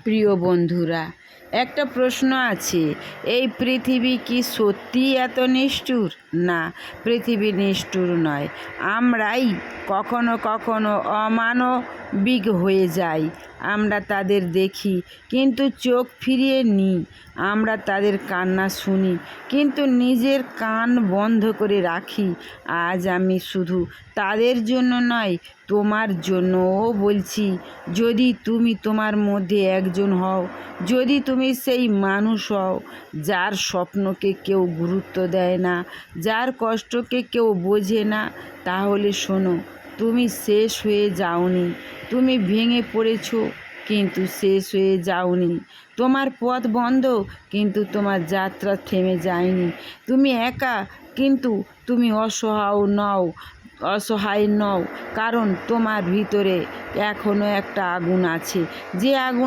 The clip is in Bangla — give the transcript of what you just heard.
প্রিয় বন্ধুরা, একটা প্রশ্ন আছে, এই পৃথিবী কি সত্যিই এত নিষ্ঠুর? না, পৃথিবী নিষ্ঠুর নয়, আমরাই কখনো কখনো অমানবিক হয়ে যাই। আমরা তাদের দেখি কিন্তু চোখ ফিরিয়ে নিই, আমরা তাদের কান্না শুনি কিন্তু নিজের কান বন্ধ করে রাখি। আজ আমি শুধু তাদের জন্য নয়, তোমার জন্যও বলছি, যদি তুমি তোমার মধ্যে একজন হও, যদি তুমি সেই মানুষ হও যার স্বপ্নকে কেউ গুরুত্ব দেয় না, যার কষ্টকে কেউ বোঝে না, তাহলে শোনো, তুমি শেষ হয়ে যাওনি। তুমি ভেঙে পড়েছো কিন্তু শেষ হয়ে যাওনি। তোমার পথ বন্ধ কিন্তু তোমার যাত্রা থেমে যায়নি। তুমি একা কিন্তু তুমি অসহায় নও, কারণ তোমার ভিতরে এখনো একটা আগুন আছে, যে আগুন